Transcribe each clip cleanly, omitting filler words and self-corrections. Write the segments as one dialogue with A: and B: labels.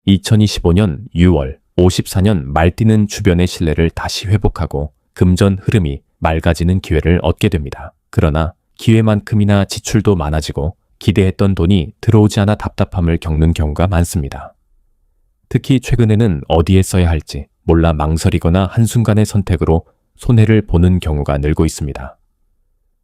A: 2025년 6월 54년 말띠는 주변의 신뢰를 다시 회복하고 금전 흐름이 맑아지는 기회를 얻게 됩니다. 그러나 기회만큼이나 지출도 많아지고 기대했던 돈이 들어오지 않아 답답함을 겪는 경우가 많습니다. 특히 최근에는 어디에 써야 할지 몰라 망설이거나 한순간의 선택으로 손해를 보는 경우가 늘고 있습니다.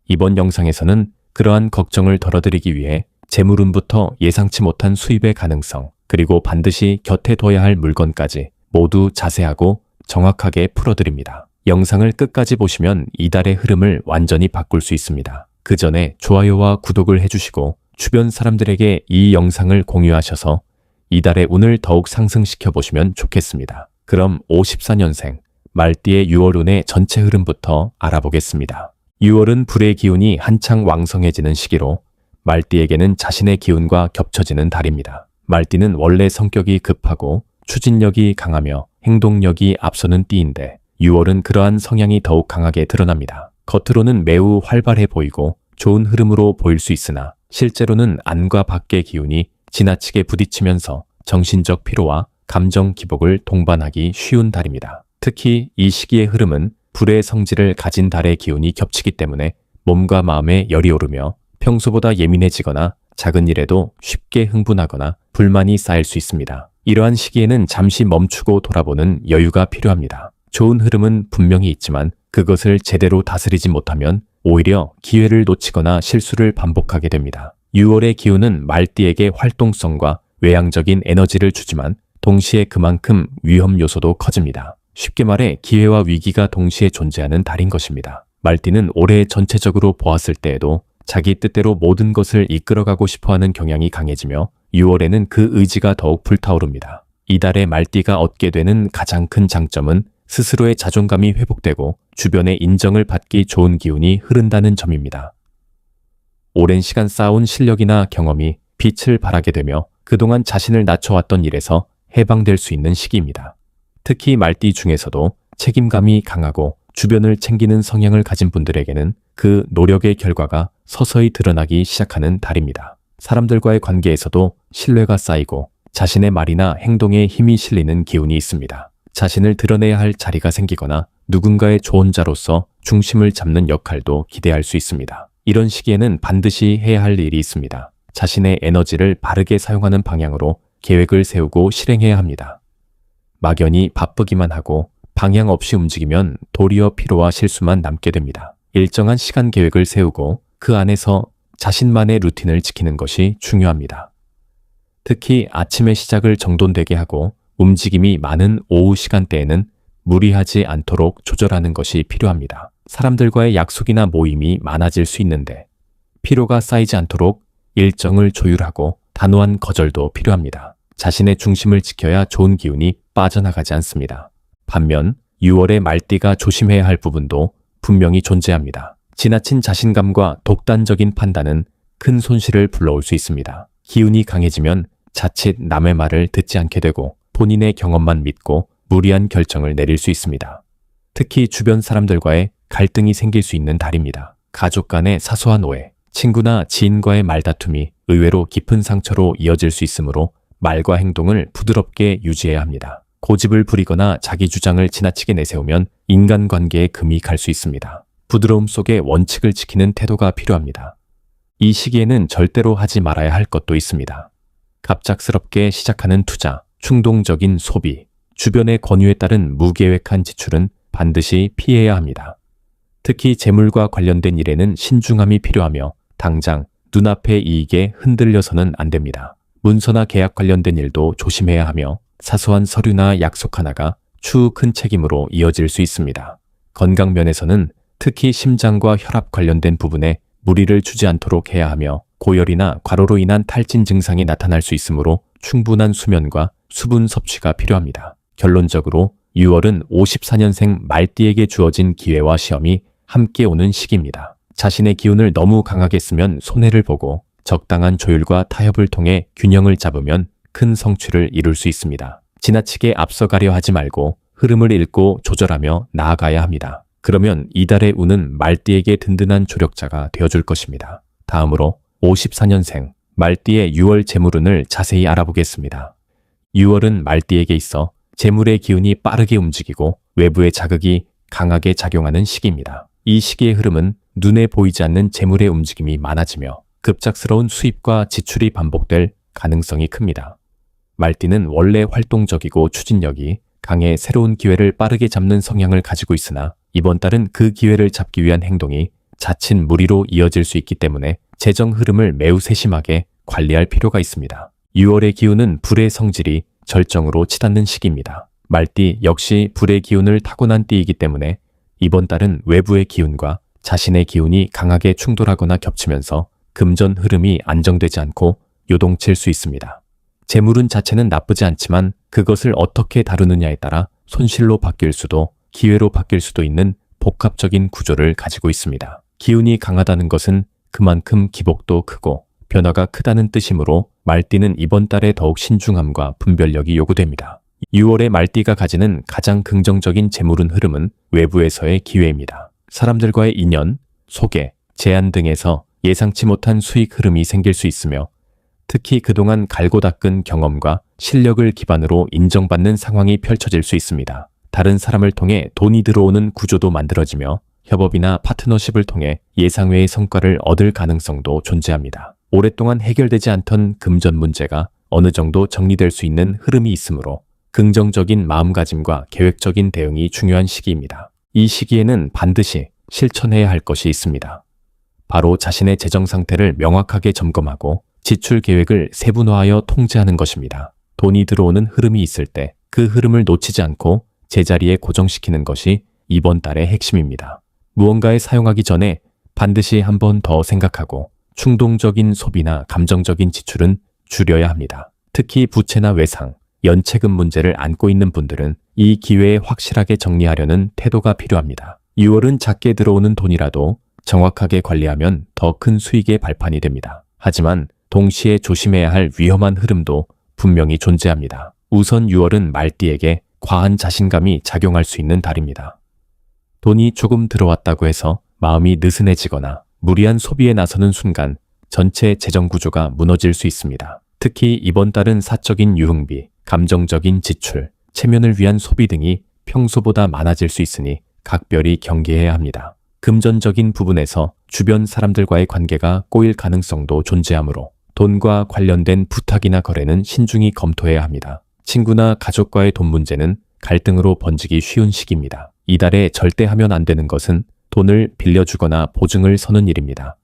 A: 이번 영상에서는 그러한 걱정을 덜어드리기 위해 재물운부터 예상치 못한 수입의 가능성, 그리고 반드시 곁에 둬야 할 물건까지 모두 자세하고 정확하게 풀어드립니다. 영상을 끝까지 보시면 이달의 흐름을 완전히 바꿀 수 있습니다. 그 전에 좋아요와 구독을 해주시고 주변 사람들에게 이 영상을 공유하셔서 이달의 운을 더욱 상승시켜 보시면 좋겠습니다. 그럼 54년생 말띠의 6월운의 전체 흐름부터 알아보겠습니다. 6월은 불의 기운이 한창 왕성해지는 시기로 말띠에게는 자신의 기운과 겹쳐지는 달입니다. 말띠는 원래 성격이 급하고 추진력이 강하며 행동력이 앞서는 띠인데 6월은 그러한 성향이 더욱 강하게 드러납니다. 겉으로는 매우 활발해 보이고 좋은 흐름으로 보일 수 있으나 실제로는 안과 밖의 기운이 지나치게 부딪히면서 정신적 피로와 감정 기복을 동반하기 쉬운 달입니다. 특히 이 시기의 흐름은 불의 성질을 가진 달의 기운이 겹치기 때문에 몸과 마음에 열이 오르며 평소보다 예민해지거나 작은 일에도 쉽게 흥분하거나 불만이 쌓일 수 있습니다. 이러한 시기에는 잠시 멈추고 돌아보는 여유가 필요합니다. 좋은 흐름은 분명히 있지만 그것을 제대로 다스리지 못하면 오히려 기회를 놓치거나 실수를 반복하게 됩니다. 6월의 기운은 말띠에게 활동성과 외향적인 에너지를 주지만 동시에 그만큼 위험 요소도 커집니다. 쉽게 말해 기회와 위기가 동시에 존재하는 달인 것입니다. 말띠는 올해 전체적으로 보았을 때에도 자기 뜻대로 모든 것을 이끌어가고 싶어하는 경향이 강해지며 6월에는 그 의지가 더욱 불타오릅니다. 이달의 말띠가 얻게 되는 가장 큰 장점은 스스로의 자존감이 회복되고 주변의 인정을 받기 좋은 기운이 흐른다는 점입니다. 오랜 시간 쌓아온 실력이나 경험이 빛을 발하게 되며 그동안 자신을 낮춰왔던 일에서 해방될 수 있는 시기입니다. 특히 말띠 중에서도 책임감이 강하고 주변을 챙기는 성향을 가진 분들에게는 그 노력의 결과가 서서히 드러나기 시작하는 달입니다. 사람들과의 관계에서도 신뢰가 쌓이고 자신의 말이나 행동에 힘이 실리는 기운이 있습니다. 자신을 드러내야 할 자리가 생기거나 누군가의 조언자로서 중심을 잡는 역할도 기대할 수 있습니다. 이런 시기에는 반드시 해야 할 일이 있습니다. 자신의 에너지를 바르게 사용하는 방향으로 계획을 세우고 실행해야 합니다. 막연히 바쁘기만 하고 방향 없이 움직이면 도리어 피로와 실수만 남게 됩니다. 일정한 시간 계획을 세우고 그 안에서 자신만의 루틴을 지키는 것이 중요합니다. 특히 아침의 시작을 정돈되게 하고 움직임이 많은 오후 시간대에는 무리하지 않도록 조절하는 것이 필요합니다. 사람들과의 약속이나 모임이 많아질 수 있는데 피로가 쌓이지 않도록 일정을 조율하고 단호한 거절도 필요합니다. 자신의 중심을 지켜야 좋은 기운이 빠져나가지 않습니다. 반면 6월의 말띠가 조심해야 할 부분도 분명히 존재합니다. 지나친 자신감과 독단적인 판단은 큰 손실을 불러올 수 있습니다. 기운이 강해지면 자칫 남의 말을 듣지 않게 되고 본인의 경험만 믿고 무리한 결정을 내릴 수 있습니다. 특히 주변 사람들과의 갈등이 생길 수 있는 달입니다. 가족 간의 사소한 오해, 친구나 지인과의 말다툼이 의외로 깊은 상처로 이어질 수 있으므로 말과 행동을 부드럽게 유지해야 합니다. 고집을 부리거나 자기 주장을 지나치게 내세우면 인간관계에 금이 갈 수 있습니다. 부드러움 속에 원칙을 지키는 태도가 필요합니다. 이 시기에는 절대로 하지 말아야 할 것도 있습니다. 갑작스럽게 시작하는 투자, 충동적인 소비, 주변의 권유에 따른 무계획한 지출은 반드시 피해야 합니다. 특히 재물과 관련된 일에는 신중함이 필요하며 당장 눈앞의 이익에 흔들려서는 안 됩니다. 문서나 계약 관련된 일도 조심해야 하며 사소한 서류나 약속 하나가 추후 큰 책임으로 이어질 수 있습니다. 건강 면에서는 특히 심장과 혈압 관련된 부분에 무리를 주지 않도록 해야 하며 고열이나 과로로 인한 탈진 증상이 나타날 수 있으므로 충분한 수면과 수분 섭취가 필요합니다. 결론적으로 6월은 54년생 말띠에게 주어진 기회와 시험이 함께 오는 시기입니다. 자신의 기운을 너무 강하게 쓰면 손해를 보고 적당한 조율과 타협을 통해 균형을 잡으면 큰 성취를 이룰 수 있습니다. 지나치게 앞서가려 하지 말고 흐름을 읽고 조절하며 나아가야 합니다. 그러면 이달의 운은 말띠에게 든든한 조력자가 되어줄 것입니다. 다음으로 54년생 말띠의 6월 재물운을 자세히 알아보겠습니다. 6월은 말띠에게 있어 재물의 기운이 빠르게 움직이고 외부의 자극이 강하게 작용하는 시기입니다. 이 시기의 흐름은 눈에 보이지 않는 재물의 움직임이 많아지며 급작스러운 수입과 지출이 반복될 가능성이 큽니다. 말띠는 원래 활동적이고 추진력이 강해 새로운 기회를 빠르게 잡는 성향을 가지고 있으나 이번 달은 그 기회를 잡기 위한 행동이 자칫 무리로 이어질 수 있기 때문에 재정 흐름을 매우 세심하게 관리할 필요가 있습니다. 6월의 기운은 불의 성질이 절정으로 치닫는 시기입니다. 말띠 역시 불의 기운을 타고난 띠이기 때문에 이번 달은 외부의 기운과 자신의 기운이 강하게 충돌하거나 겹치면서 금전 흐름이 안정되지 않고 요동칠 수 있습니다. 재물운 자체는 나쁘지 않지만 그것을 어떻게 다루느냐에 따라 손실로 바뀔 수도 기회로 바뀔 수도 있는 복합적인 구조를 가지고 있습니다. 기운이 강하다는 것은 그만큼 기복도 크고 변화가 크다는 뜻이므로 말띠는 이번 달에 더욱 신중함과 분별력이 요구됩니다. 6월에 말띠가 가지는 가장 긍정적인 재물운 흐름은 외부에서의 기회입니다. 사람들과의 인연, 소개, 제안 등에서 예상치 못한 수익 흐름이 생길 수 있으며 특히 그동안 갈고 닦은 경험과 실력을 기반으로 인정받는 상황이 펼쳐질 수 있습니다. 다른 사람을 통해 돈이 들어오는 구조도 만들어지며 협업이나 파트너십을 통해 예상외의 성과를 얻을 가능성도 존재합니다. 오랫동안 해결되지 않던 금전 문제가 어느 정도 정리될 수 있는 흐름이 있으므로 긍정적인 마음가짐과 계획적인 대응이 중요한 시기입니다. 이 시기에는 반드시 실천해야 할 것이 있습니다. 바로 자신의 재정 상태를 명확하게 점검하고 지출 계획을 세분화하여 통제하는 것입니다. 돈이 들어오는 흐름이 있을 때 그 흐름을 놓치지 않고 제자리에 고정시키는 것이 이번 달의 핵심입니다. 무언가에 사용하기 전에 반드시 한 번 더 생각하고 충동적인 소비나 감정적인 지출은 줄여야 합니다. 특히 부채나 외상, 연체금 문제를 안고 있는 분들은 이 기회에 확실하게 정리하려는 태도가 필요합니다. 6월은 작게 들어오는 돈이라도 정확하게 관리하면 더 큰 수익의 발판이 됩니다. 하지만 동시에 조심해야 할 위험한 흐름도 분명히 존재합니다. 우선 6월은 말띠에게 과한 자신감이 작용할 수 있는 달입니다. 돈이 조금 들어왔다고 해서 마음이 느슨해지거나 무리한 소비에 나서는 순간 전체 재정 구조가 무너질 수 있습니다. 특히 이번 달은 사적인 유흥비, 감정적인 지출, 체면을 위한 소비 등이 평소보다 많아질 수 있으니 각별히 경계해야 합니다. 금전적인 부분에서 주변 사람들과의 관계가 꼬일 가능성도 존재하므로 돈과 관련된 부탁이나 거래는 신중히 검토해야 합니다. 친구나 가족과의 돈 문제는 갈등으로 번지기 쉬운 시기입니다. 이달에 절대 하면 안 되는 것은 돈을 빌려주거나 보증을 서는 일입니다.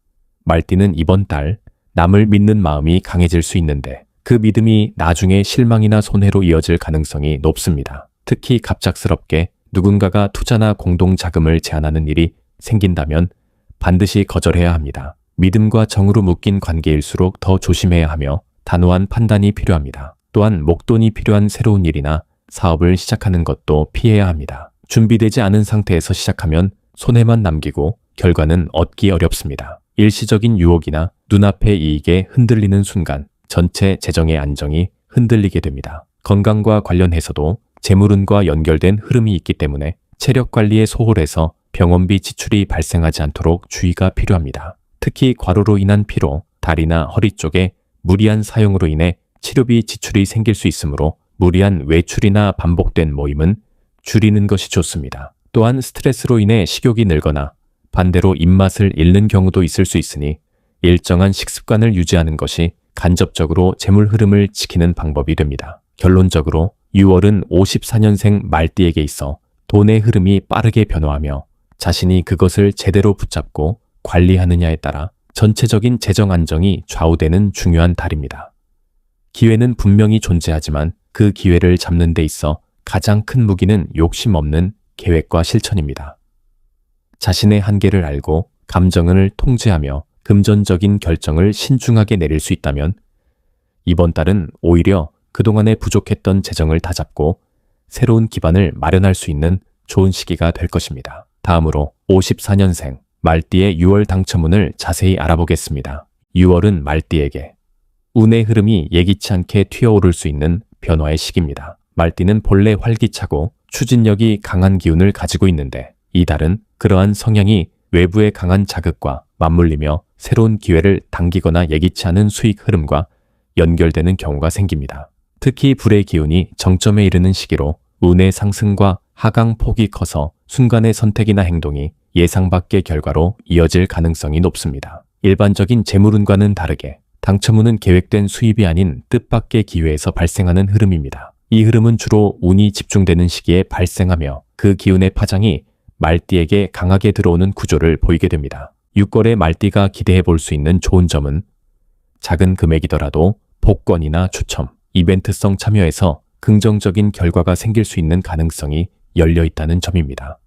A: 말띠는 이번 달 남을 믿는 마음이 강해질 수 있는데 그 믿음이 나중에 실망이나 손해로 이어질 가능성이 높습니다. 특히 갑작스럽게 누군가가 투자나 공동 자금을 제안하는 일이 생긴다면 반드시 거절해야 합니다. 믿음과 정으로 묶인 관계일수록 더 조심해야 하며 단호한 판단이 필요합니다. 또한 목돈이 필요한 새로운 일이나 사업을 시작하는 것도 피해야 합니다. 준비되지 않은 상태에서 시작하면 손해만 남기고 결과는 얻기 어렵습니다. 일시적인 유혹이나 눈앞의 이익에 흔들리는 순간 전체 재정의 안정이 흔들리게 됩니다. 건강과 관련해서도 재물운과 연결된 흐름이 있기 때문에 체력 관리에 소홀해서 병원비 지출이 발생하지 않도록 주의가 필요합니다. 특히 과로로 인한 피로, 다리나 허리 쪽에 무리한 사용으로 인해 치료비 지출이 생길 수 있으므로 무리한 외출이나 반복된 모임은 줄이는 것이 좋습니다. 또한 스트레스로 인해 식욕이 늘거나 반대로 입맛을 잃는 경우도 있을 수 있으니 일정한 식습관을 유지하는 것이 간접적으로 재물 흐름을 지키는 방법이 됩니다. 결론적으로 6월은 54년생 말띠에게 있어 돈의 흐름이 빠르게 변화하며 자신이 그것을 제대로 붙잡고 관리하느냐에 따라 전체적인 재정 안정이 좌우되는 중요한 달입니다. 기회는 분명히 존재하지만 그 기회를 잡는 데 있어 가장 큰 무기는 욕심 없는 계획과 실천입니다. 자신의 한계를 알고 감정을 통제하며 금전적인 결정을 신중하게 내릴 수 있다면 이번 달은 오히려 그동안에 부족했던 재정을 다잡고 새로운 기반을 마련할 수 있는 좋은 시기가 될 것입니다. 다음으로 54년생 말띠의 6월 당첨운을 자세히 알아보겠습니다. 6월은 말띠에게 운의 흐름이 예기치 않게 튀어오를 수 있는 변화의 시기입니다. 말띠는 본래 활기차고 추진력이 강한 기운을 가지고 있는데 이 달은 그러한 성향이 외부의 강한 자극과 맞물리며 새로운 기회를 당기거나 예기치 않은 수익 흐름과 연결되는 경우가 생깁니다. 특히 불의 기운이 정점에 이르는 시기로 운의 상승과 하강 폭이 커서 순간의 선택이나 행동이 예상 밖의 결과로 이어질 가능성이 높습니다. 일반적인 재물운과는 다르게 당첨운은 계획된 수입이 아닌 뜻밖의 기회에서 발생하는 흐름입니다. 이 흐름은 주로 운이 집중되는 시기에 발생하며 그 기운의 파장이 말띠에게 강하게 들어오는 구조를 보이게 됩니다. 6월에 말띠가 기대해 볼 수 있는 좋은 점은 작은 금액이더라도 복권이나 추첨, 이벤트성 참여에서 긍정적인 결과가 생길 수 있는 가능성이 열려 있다는 점입니다.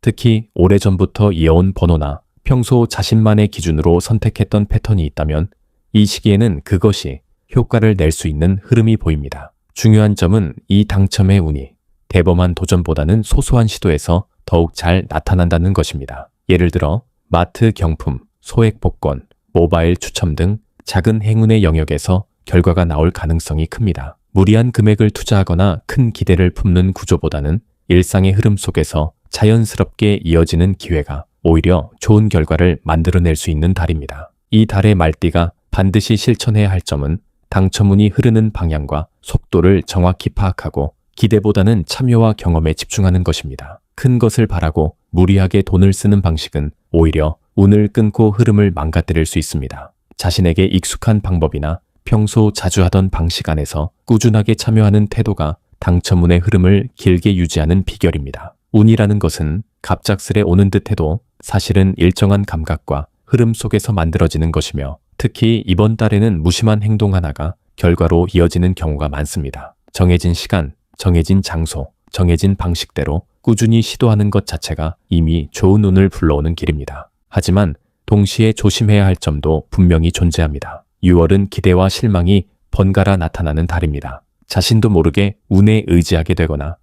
A: 특히 오래전부터 이어온 번호나 평소 자신만의 기준으로 선택했던 패턴이 있다면 이 시기에는 그것이 효과를 낼 수 있는 흐름이 보입니다. 중요한 점은 이 당첨의 운이 대범한 도전보다는 소소한 시도에서 더욱 잘 나타난다는 것입니다. 예를 들어 마트 경품, 소액 복권, 모바일 추첨 등 작은 행운의 영역에서 결과가 나올 가능성이 큽니다. 무리한 금액을 투자하거나 큰 기대를 품는 구조보다는 일상의 흐름 속에서 자연스럽게 이어지는 기회가 오히려 좋은 결과를 만들어낼 수 있는 달입니다. 이 달의 말띠가 반드시 실천해야 할 점은 당첨운이 흐르는 방향과 속도를 정확히 파악하고 기대보다는 참여와 경험에 집중하는 것입니다. 큰 것을 바라고 무리하게 돈을 쓰는 방식은 오히려 운을 끊고 흐름을 망가뜨릴 수 있습니다. 자신에게 익숙한 방법이나 평소 자주 하던 방식 안에서 꾸준하게 참여하는 태도가 당첨운의 흐름을 길게 유지하는 비결입니다. 운이라는 것은 갑작스레 오는 듯해도 사실은 일정한 감각과 흐름 속에서 만들어지는 것이며 특히 이번 달에는 무심한 행동 하나가 결과로 이어지는 경우가 많습니다. 정해진 시간, 정해진 장소, 정해진 방식대로 꾸준히 시도하는 것 자체가 이미 좋은 운을 불러오는 길입니다. 하지만 동시에 조심해야 할 점도 분명히 존재합니다. 6월은 기대와 실망이 번갈아 나타나는 달입니다. 자신도 모르게 운에 의지하게 되거나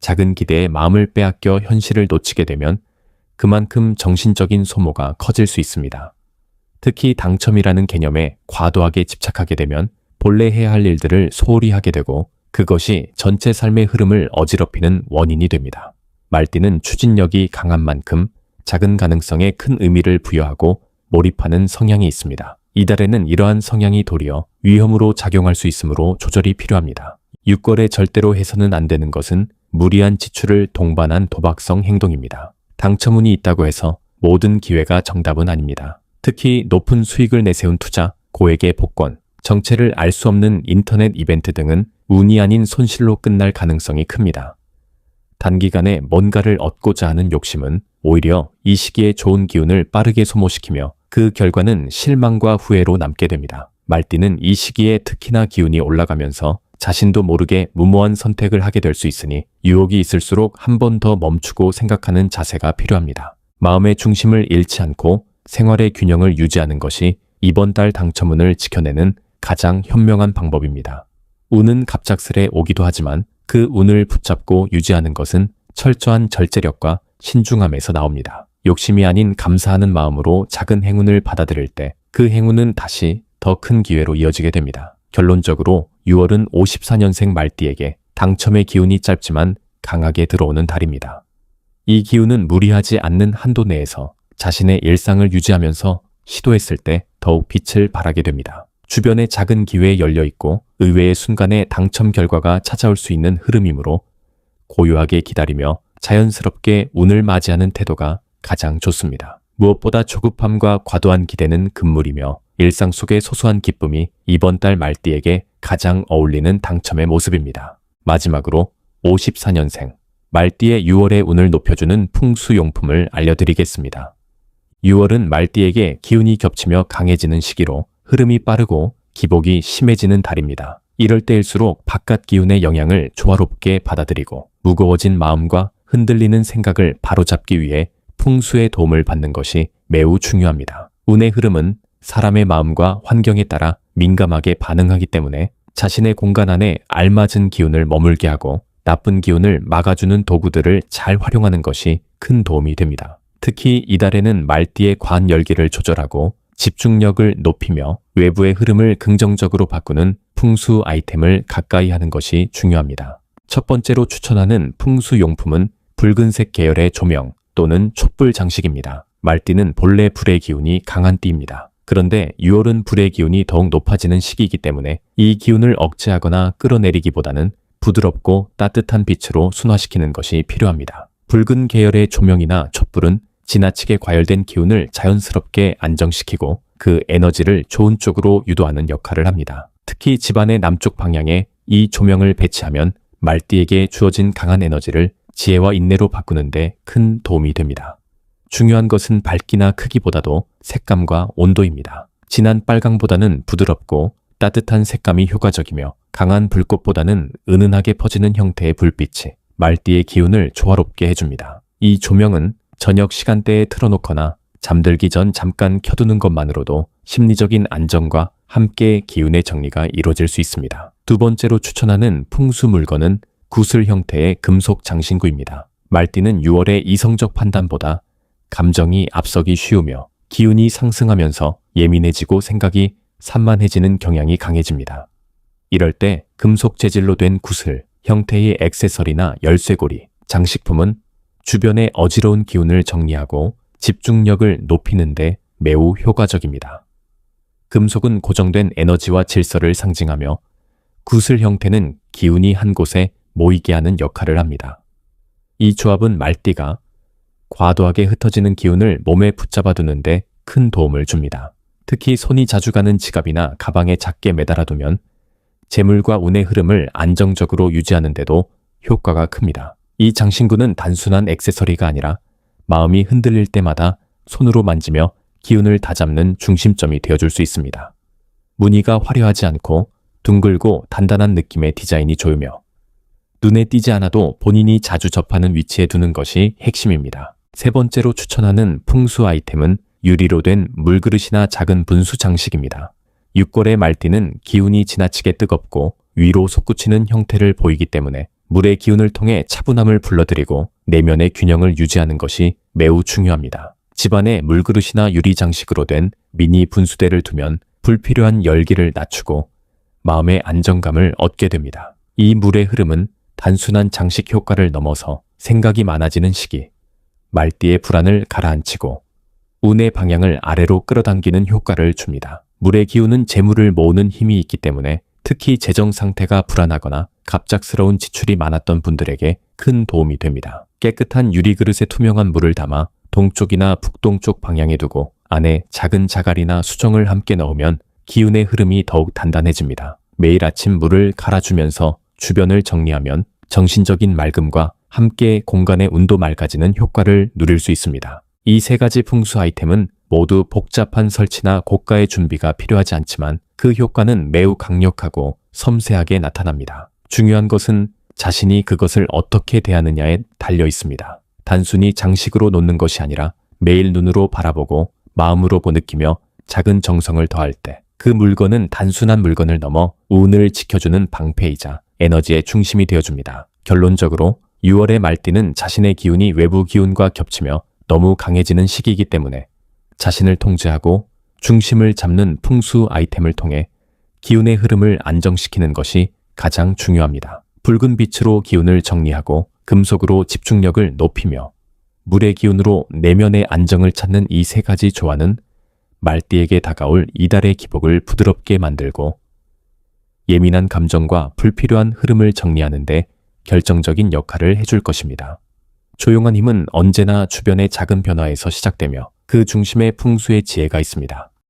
A: 작은 기대에 마음을 빼앗겨 현실을 놓치게 되면 그만큼 정신적인 소모가 커질 수 있습니다. 특히 당첨이라는 개념에 과도하게 집착하게 되면 본래 해야 할 일들을 소홀히 하게 되고 그것이 전체 삶의 흐름을 어지럽히는 원인이 됩니다. 말띠는 추진력이 강한 만큼 작은 가능성에 큰 의미를 부여하고 몰입하는 성향이 있습니다. 이달에는 이러한 성향이 도리어 위험으로 작용할 수 있으므로 조절이 필요합니다. 6월에 절대로 해서는 안 되는 것은 무리한 지출을 동반한 도박성 행동입니다. 당첨운이 있다고 해서 모든 기회가 정답은 아닙니다. 특히 높은 수익을 내세운 투자, 고액의 복권, 정체를 알 수 없는 인터넷 이벤트 등은 운이 아닌 손실로 끝날 가능성이 큽니다. 단기간에 뭔가를 얻고자 하는 욕심은 오히려 이 시기에 좋은 기운을 빠르게 소모시키며 그 결과는 실망과 후회로 남게 됩니다. 말띠는 이 시기에 특히나 기운이 올라가면서 자신도 모르게 무모한 선택을 하게 될 수 있으니 유혹이 있을수록 한 번 더 멈추고 생각하는 자세가 필요합니다. 마음의 중심을 잃지 않고 생활의 균형을 유지하는 것이 이번 달 당첨운을 지켜내는 가장 현명한 방법입니다. 운은 갑작스레 오기도 하지만 그 운을 붙잡고 유지하는 것은 철저한 절제력과 신중함에서 나옵니다. 욕심이 아닌 감사하는 마음으로 작은 행운을 받아들일 때 그 행운은 다시 더 큰 기회로 이어지게 됩니다. 결론적으로 6월은 54년생 말띠에게 당첨의 기운이 짧지만 강하게 들어오는 달입니다. 이 기운은 무리하지 않는 한도 내에서 자신의 일상을 유지하면서 시도했을 때 더욱 빛을 발하게 됩니다. 주변에 작은 기회에 열려있고 의외의 순간에 당첨 결과가 찾아올 수 있는 흐름이므로 고요하게 기다리며 자연스럽게 운을 맞이하는 태도가 가장 좋습니다. 무엇보다 조급함과 과도한 기대는 금물이며 일상 속의 소소한 기쁨이 이번 달 말띠에게 가장 어울리는 당첨의 모습입니다. 마지막으로 54년생 말띠의 6월의 운을 높여주는 풍수용품을 알려드리겠습니다. 6월은 말띠에게 기운이 겹치며 강해지는 시기로 흐름이 빠르고 기복이 심해지는 달입니다. 이럴 때일수록 바깥 기운의 영향을 조화롭게 받아들이고 무거워진 마음과 흔들리는 생각을 바로잡기 위해 풍수의 도움을 받는 것이 매우 중요합니다. 운의 흐름은 사람의 마음과 환경에 따라 민감하게 반응하기 때문에 자신의 공간 안에 알맞은 기운을 머물게 하고 나쁜 기운을 막아주는 도구들을 잘 활용하는 것이 큰 도움이 됩니다. 특히 이달에는 말띠의 과한 열기를 조절하고 집중력을 높이며 외부의 흐름을 긍정적으로 바꾸는 풍수 아이템을 가까이 하는 것이 중요합니다. 첫 번째로 추천하는 풍수용품은 붉은색 계열의 조명 또는 촛불 장식입니다. 말띠는 본래 불의 기운이 강한 띠입니다. 그런데 6월은 불의 기운이 더욱 높아지는 시기이기 때문에 이 기운을 억제하거나 끌어내리기보다는 부드럽고 따뜻한 빛으로 순화시키는 것이 필요합니다. 붉은 계열의 조명이나 촛불은 지나치게 과열된 기운을 자연스럽게 안정시키고 그 에너지를 좋은 쪽으로 유도하는 역할을 합니다. 특히 집안의 남쪽 방향에 이 조명을 배치하면 말띠에게 주어진 강한 에너지를 지혜와 인내로 바꾸는데 큰 도움이 됩니다. 중요한 것은 밝기나 크기보다도 색감과 온도입니다. 진한 빨강보다는 부드럽고 따뜻한 색감이 효과적이며 강한 불꽃보다는 은은하게 퍼지는 형태의 불빛이 말띠의 기운을 조화롭게 해줍니다. 이 조명은 저녁 시간대에 틀어놓거나 잠들기 전 잠깐 켜두는 것만으로도 심리적인 안정과 함께 기운의 정리가 이루어질 수 있습니다. 두 번째로 추천하는 풍수 물건은 구슬 형태의 금속 장신구입니다. 말띠는 6월의 이성적 판단보다 감정이 앞서기 쉬우며 기운이 상승하면서 예민해지고 생각이 산만해지는 경향이 강해집니다. 이럴 때 금속 재질로 된 구슬 형태의 액세서리나 열쇠고리, 장식품은 주변의 어지러운 기운을 정리하고 집중력을 높이는 데 매우 효과적입니다. 금속은 고정된 에너지와 질서를 상징하며 구슬 형태는 기운이 한 곳에 모이게 하는 역할을 합니다. 이 조합은 말띠가 과도하게 흩어지는 기운을 몸에 붙잡아 두는데 큰 도움을 줍니다. 특히 손이 자주 가는 지갑이나 가방에 작게 매달아두면 재물과 운의 흐름을 안정적으로 유지하는 데도 효과가 큽니다. 이 장신구는 단순한 액세서리가 아니라 마음이 흔들릴 때마다 손으로 만지며 기운을 다잡는 중심점이 되어줄 수 있습니다. 무늬가 화려하지 않고 둥글고 단단한 느낌의 디자인이 좋으며 눈에 띄지 않아도 본인이 자주 접하는 위치에 두는 것이 핵심입니다. 세 번째로 추천하는 풍수 아이템은 유리로 된 물그릇이나 작은 분수 장식입니다. 6월의 말띠는 기운이 지나치게 뜨겁고 위로 솟구치는 형태를 보이기 때문에 물의 기운을 통해 차분함을 불러들이고 내면의 균형을 유지하는 것이 매우 중요합니다. 집안에 물그릇이나 유리 장식으로 된 미니 분수대를 두면 불필요한 열기를 낮추고 마음의 안정감을 얻게 됩니다. 이 물의 흐름은 단순한 장식 효과를 넘어서 생각이 많아지는 시기, 말띠의 불안을 가라앉히고 운의 방향을 아래로 끌어당기는 효과를 줍니다. 물의 기운은 재물을 모으는 힘이 있기 때문에 특히 재정 상태가 불안하거나 갑작스러운 지출이 많았던 분들에게 큰 도움이 됩니다. 깨끗한 유리그릇에 투명한 물을 담아 동쪽이나 북동쪽 방향에 두고 안에 작은 자갈이나 수정을 함께 넣으면 기운의 흐름이 더욱 단단해집니다. 매일 아침 물을 갈아주면서 주변을 정리하면 정신적인 맑음과 함께 공간의 운도 맑아지는 효과를 누릴 수 있습니다. 이 세 가지 풍수 아이템은 모두 복잡한 설치나 고가의 준비가 필요하지 않지만 그 효과는 매우 강력하고 섬세하게 나타납니다. 중요한 것은 자신이 그것을 어떻게 대하느냐에 달려 있습니다. 단순히 장식으로 놓는 것이 아니라 매일 눈으로 바라보고 마음으로 느끼며 작은 정성을 더할 때 그 물건은 단순한 물건을 넘어 운을 지켜주는 방패이자 에너지의 중심이 되어줍니다. 결론적으로 6월의 말띠는 자신의 기운이 외부 기운과 겹치며 너무 강해지는 시기이기 때문에 자신을 통제하고 중심을 잡는 풍수 아이템을 통해 기운의 흐름을 안정시키는 것이 가장 중요합니다. 붉은 빛으로 기운을 정리하고 금속으로 집중력을 높이며 물의 기운으로 내면의 안정을 찾는 이 세 가지 조화는 말띠에게 다가올 이달의 기복을 부드럽게 만들고 예민한 감정과 불필요한 흐름을 정리하는 데 결정적인 역할을 해줄 것입니다. 조용한 힘은 언제나 주변의 작은 변화에서 시작되며 그 중심에 풍수의 지혜가 있습니다.